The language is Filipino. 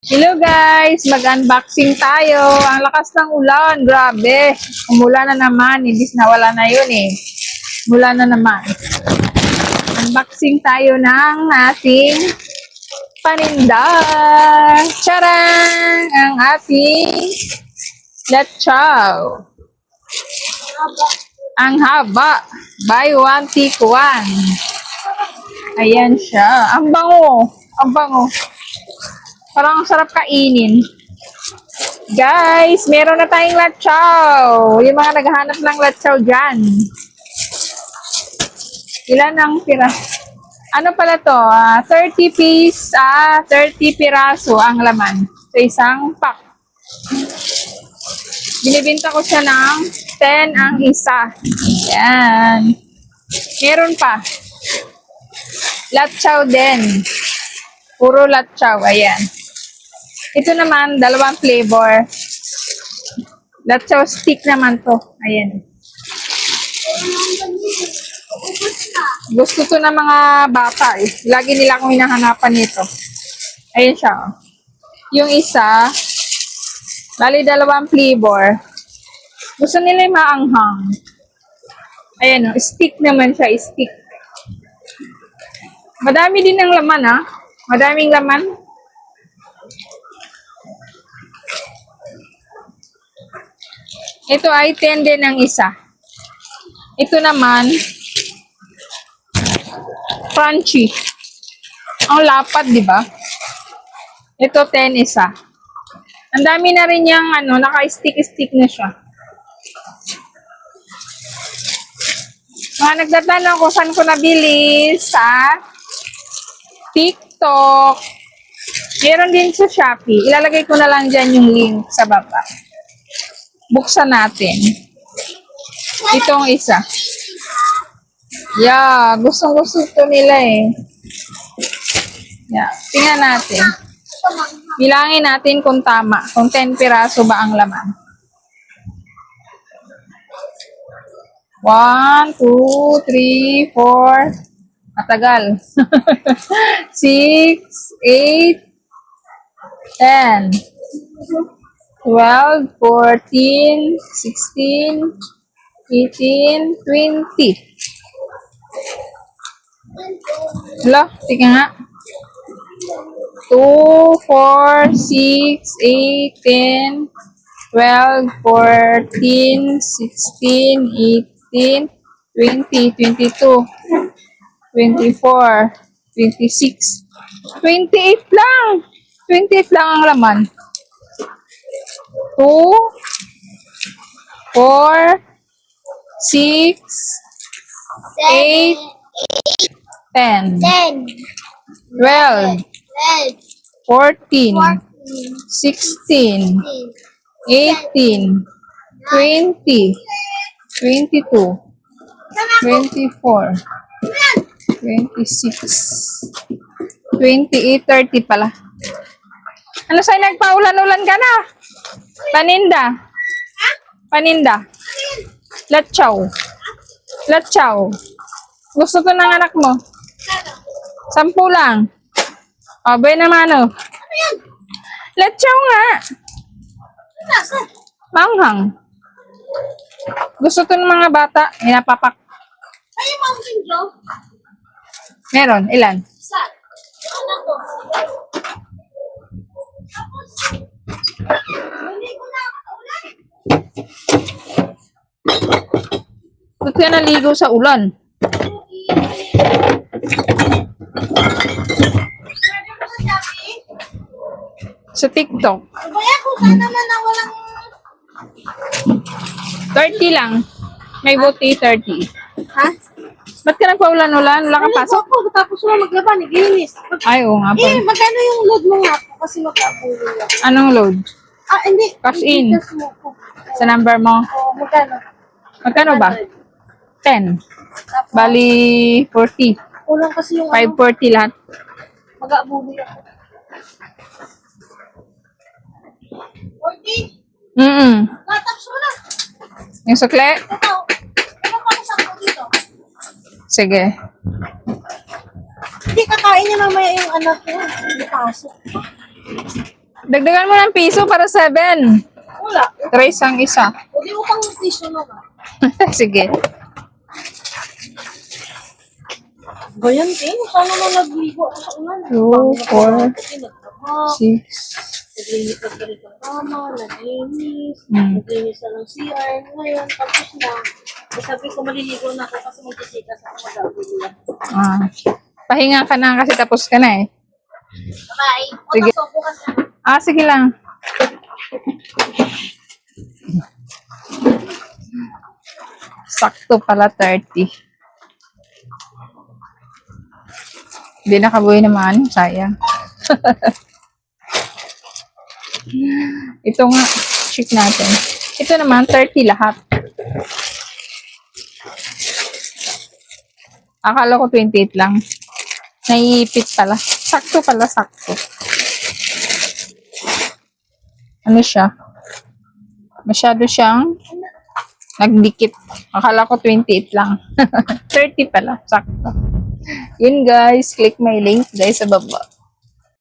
Hello guys! Mag-unboxing tayo. Ang lakas ng ulan. Grabe. Umulan na naman. Imbis na wala na yun eh. Umulan na naman. Unboxing tayo ng ating paninda. Charang! Ang ating lechao. Ang haba. Buy one, take one. Ayan siya. Ang bango. Ang bango. Parang ang sarap kainin. Guys, meron na tayong lechao. Yung mga naghahanap ng lechao dyan. Ilan ang pira? Ano pala to? 30 piece, 30 piraso ang laman. Sa isang pack. Binibinta ko siya ng 10 ang isa. Yan. Meron pa. Lechao din. Puro lechao. Ayan. Ito naman, dalawang flavor. Lechao stick naman to. Ayan. Gusto to ng mga bata eh. Lagi nila akong hinahanapan nito. Ayan siya. Yung isa, bali dalawang flavor. Gusto nila yung maanghang. Ayan o, stick naman siya, stick. Madami din ng laman ha. Madaming laman. Ito ay 10 din ang isa. Ito naman, crunchy. Ang lapad, di ba? Ito 10 isa. Ang dami na rin yung naka-stick-stick na siya. Mga nagtatanong kung saan ko nabili sa TikTok. Meron din sa Shopee. Ilalagay ko na lang dyan yung link sa baba. Buksan natin. Itong isa. Yeah, gustong-gusto ito nila eh. Yeah, tingnan natin. Bilangin natin kung tama. Kung 10 piraso ba ang laman. 1, 2, 3, 4. Matagal. 6, 8, 10. 12, 14, 16, 18, 20. Hala, tika nga. 2, 4, 6, 8, 10, 12, 14, 16, 18, 20, 22, 24, 26, 28 lang. 28 lang ang laman. 2, 4, 6, 8, 10, 12, 14, 16, 18, 20, 22, 24, 26, 28, 30 pala. Ano sa'yo, nagpaulan-ulan ka na? Paninda. Paninda. Lechao. Lechao. Gusto to ng anak mo? 10 lang. O, bay naman o. Lechao nga. Manghang. Gusto to ng mga bata. Hinapapak. Ay, Mountain Dew? Meron. Ilan? Isa. Ano to? Hindi ko na ulan. Ba't ka naligo sa ulan? Pwede mo sa Shopee? Sa TikTok. Kaya kung saan naman na walang... 30 lang. May buti 30. Ha? Ba't ka nagpaulan-ulan? Wala kang pasok? Ako, tapos mo maglaba, naglinis. Ay, oo nga pa. Magkano yung load mo nga po? Kasi mag-abulo lang. Anong load? Hindi. Cash in. Itas mo po. Sa number mo? Magkano? Magkano ba? 10. Tapos, Bali, 40. kulang kasi yung 540 lahat. mag-abulo lang. 40? Lataps mo na. Yung sukle? Ito. Ano pa sa ko dito? Sige. Hindi, kakain niya mamaya yung anak niya. Hindi pasok. Dagdagan mo ng piso para 7. Wala. 3 ang isa. Hindi mo pang tissue naman. Sige. Ganyan din. Sana na nagligo ako sa ulan. 2, 4, Nagtrabaho. 6. Naglinis na rin ng kama. Naglinis. Mm. Naglinis na ng CR. Ngayon, tapos na. Sabi ko maliligo na ako kasi magkisikas ako mag-abulo. Ah. Pahinga ka na kasi tapos ka na eh. Bye. Sige. Sige. Bukas na. Ah, sige lang. Sakto pala 30. Hindi nakabuhay naman. Sayang. Ito nga. Check natin. Ito naman, 30 lahat. Akala ko 28 lang. Naiipit pala. Sakto pala, sakto. Ano siya? Masyado siyang nagdikit. Akala ko 28 lang. 30 pala. Sakto. Yun guys. Click my link guys sa baba.